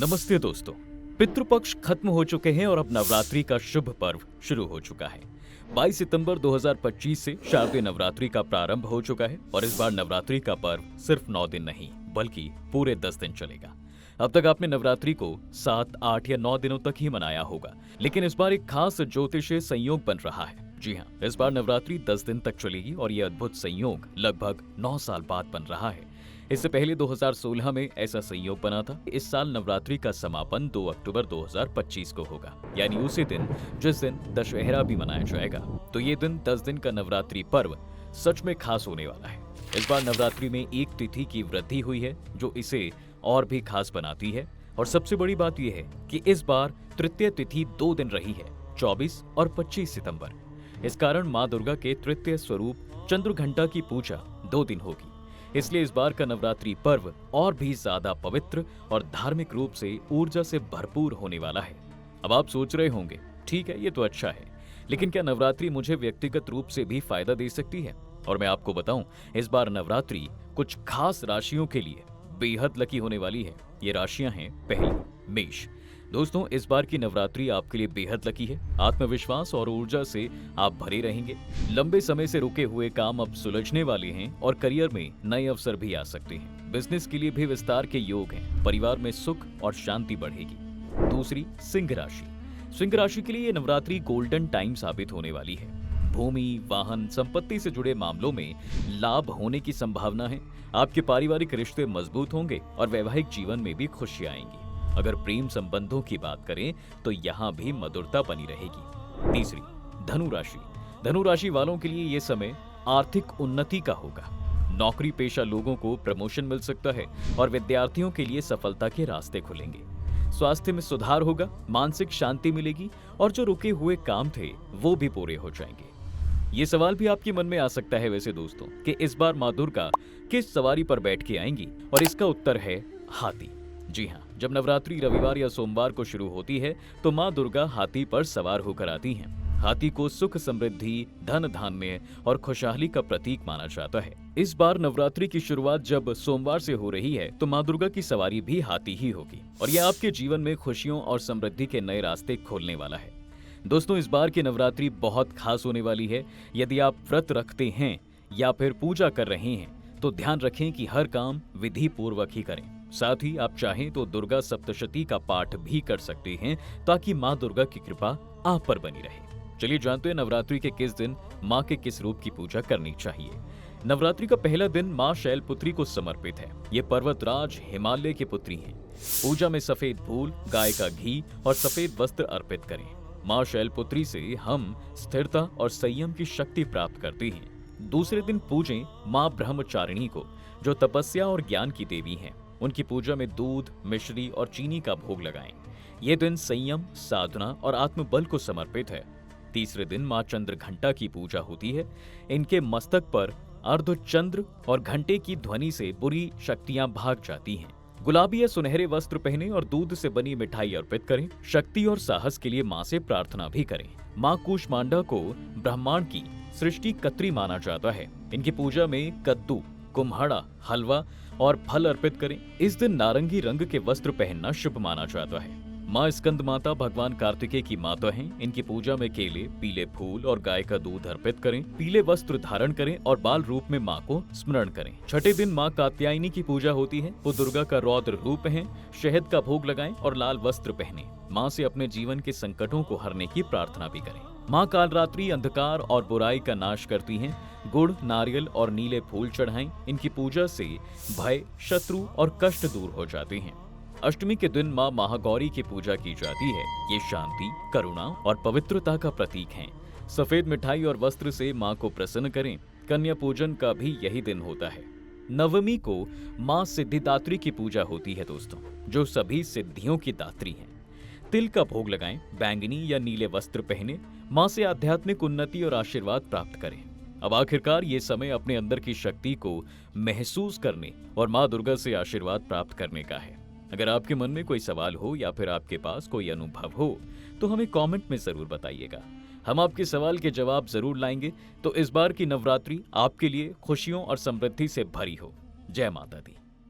नमस्ते दोस्तों। पितृपक्ष खत्म हो चुके हैं और अब नवरात्रि का शुभ पर्व शुरू हो चुका है। 22 सितंबर 2025 से शारदीय नवरात्रि का प्रारंभ हो चुका है और इस बार नवरात्रि का पर्व सिर्फ 9 दिन नहीं बल्कि पूरे 10 दिन चलेगा। अब तक आपने नवरात्रि को 7, 8 या 9 दिनों तक ही मनाया होगा, लेकिन इस बार एक खास ज्योतिषीय संयोग बन रहा है। जी हाँ, इस बार नवरात्रि 10 दिन तक चलेगी और ये अद्भुत संयोग लगभग 9 साल बाद बन रहा है। इससे पहले 2016 में ऐसा संयोग बना था। इस साल नवरात्रि का समापन 2 अक्टूबर 2025 को होगा, यानी उसी दिन जिस दिन दशहरा भी मनाया जाएगा। तो ये दिन 10 दिन का नवरात्रि पर्व सच में खास होने वाला है। इस बार नवरात्रि में एक तिथि की वृद्धि हुई है जो इसे और भी खास बनाती है। और सबसे बड़ी बात यह है कि इस बार तृतीय तिथि 2 दिन रही है, 24 और 25 सितंबर। इस कारण माँ दुर्गा के तृतीय स्वरूप चंद्रघंटा की पूजा 2 दिन होगी। इसलिए इस बार का नवरात्रि पर्व और भी ज्यादा पवित्र और धार्मिक रूप से ऊर्जा से भरपूर होने वाला है। अब आप सोच रहे होंगे, ठीक है, ये तो अच्छा है, लेकिन क्या नवरात्रि मुझे व्यक्तिगत रूप से भी फायदा दे सकती है? और मैं आपको बताऊं, इस बार नवरात्रि कुछ खास राशियों के लिए बेहद लकी होने वाली है। ये राशियां हैं, पहली, मेष। दोस्तों, इस बार की नवरात्रि आपके लिए बेहद लकी है। आत्मविश्वास और ऊर्जा से आप भरे रहेंगे। लंबे समय से रुके हुए काम अब सुलझने वाले हैं और करियर में नए अवसर भी आ सकते हैं। बिजनेस के लिए भी विस्तार के योग हैं। परिवार में सुख और शांति बढ़ेगी। दूसरी, सिंह राशि। सिंह राशि के लिए ये नवरात्रि गोल्डन टाइम साबित होने वाली है। भूमि, वाहन, संपत्ति से जुड़े मामलों में लाभ होने की संभावना है। आपके पारिवारिक रिश्ते मजबूत होंगे और वैवाहिक जीवन में भी खुशियां आएंगी। अगर प्रेम संबंधों की बात करें तो यहाँ भी मधुरता बनी रहेगी। तीसरी, धनु राशि। धनु राशि वालों के लिए ये समय आर्थिक उन्नति का होगा। नौकरी पेशा लोगों को प्रमोशन मिल सकता है और विद्यार्थियों के लिए सफलता के रास्ते खुलेंगे। स्वास्थ्य में सुधार होगा, मानसिक शांति मिलेगी और जो रुके हुए काम थे वो भी पूरे हो जाएंगे। ये सवाल भी आपके मन में आ सकता है वैसे दोस्तों, कि इस बार माँ दुर्गा किस सवारी पर बैठ के आएंगी, और इसका उत्तर है हाथी। जी हाँ, जब नवरात्रि रविवार या सोमवार को शुरू होती है तो माँ दुर्गा हाथी पर सवार होकर आती हैं। हाथी को सुख, समृद्धि, धन धान्य और खुशहाली का प्रतीक माना जाता है। इस बार नवरात्रि की शुरुआत जब सोमवार से हो रही है तो माँ दुर्गा की सवारी भी हाथी ही होगी और यह आपके जीवन में खुशियों और समृद्धि के नए रास्ते खोलने वाला है। दोस्तों, इस बार की नवरात्रि बहुत खास होने वाली है। यदि आप व्रत रखते हैं या फिर पूजा कर रहे हैं तो ध्यान रखें कि हर काम विधि पूर्वक ही करें। साथ ही आप चाहें तो दुर्गा सप्तशती का पाठ भी कर सकते हैं ताकि माँ दुर्गा की कृपा आप पर बनी रहे। चलिए जानते हैं नवरात्रि के किस दिन माँ के किस रूप की पूजा करनी चाहिए। नवरात्रि का पहला दिन माँ शैलपुत्री को समर्पित है। ये पर्वतराज हिमालय की पुत्री हैं। पूजा में सफेद फूल, गाय का घी और सफेद वस्त्र अर्पित करें। माँ शैलपुत्री से हम स्थिरता और संयम की शक्ति प्राप्त करते हैं। दूसरे दिन पूजें माँ ब्रह्मचारिणी को, जो तपस्या और ज्ञान की देवी हैं। उनकी पूजा में दूध, मिश्री और चीनी का भोग लगाएं। ये दिन संयम, साधना और आत्मबल को समर्पित है। तीसरे दिन माँ चंद्रघंटा की पूजा होती है। इनके मस्तक पर अर्धचंद्र और घंटे की ध्वनि से बुरी शक्तियां भाग जाती हैं। गुलाबी या सुनहरे वस्त्र पहने और दूध से बनी मिठाई अर्पित करें। शक्ति और साहस के लिए माँ से प्रार्थना भी करें। माँ कूष्मांडा को ब्रह्मांड की सृष्टि कत्री माना जाता है। इनकी पूजा में कद्दू, कुम्हड़ा, हलवा और फल अर्पित करें। इस दिन नारंगी रंग के वस्त्र पहनना शुभ माना जाता है। माँ स्कंद माता भगवान कार्तिकेय की माता हैं। इनकी पूजा में केले, पीले फूल और गाय का दूध अर्पित करें। पीले वस्त्र धारण करें और बाल रूप में माँ को स्मरण करें। छठे दिन माँ कात्यायनी की पूजा होती है। वो दुर्गा का रौद्र रूप है। शहद का भोग लगाएं और लाल वस्त्र पहने। माँ से अपने जीवन के संकटों को हरने की प्रार्थना भी करें। माँ कालरात्रि अंधकार और बुराई का नाश करती हैं। गुड़, नारियल और नीले फूल चढ़ाएं। इनकी पूजा से भय, शत्रु और कष्ट दूर हो जाते हैं। अष्टमी के दिन माँ महागौरी की पूजा की जाती है। ये शांति, करुणा और पवित्रता का प्रतीक हैं। सफेद मिठाई और वस्त्र से माँ को प्रसन्न करें। कन्या पूजन का भी यही दिन होता है। नवमी को माँ सिद्धिदात्री की पूजा होती है दोस्तों, जो सभी सिद्धियों की दात्री हैं। तिल का भोग लगाएं। बैंगनी या नीले वस्त्र पहने। माँ से आध्यात्मिक उन्नति और आशीर्वाद प्राप्त करें। अब आखिरकार ये समय अपने अंदर की शक्ति को महसूस करने और माँ दुर्गा से आशीर्वाद प्राप्त करने का है। अगर आपके मन में कोई सवाल हो या फिर आपके पास कोई अनुभव हो तो हमें कमेंट में जरूर बताइएगा। हम आपके सवाल के जवाब जरूर लाएंगे। तो इस बार की नवरात्रि आपके लिए खुशियों और समृद्धि से भरी हो। जय माता दी।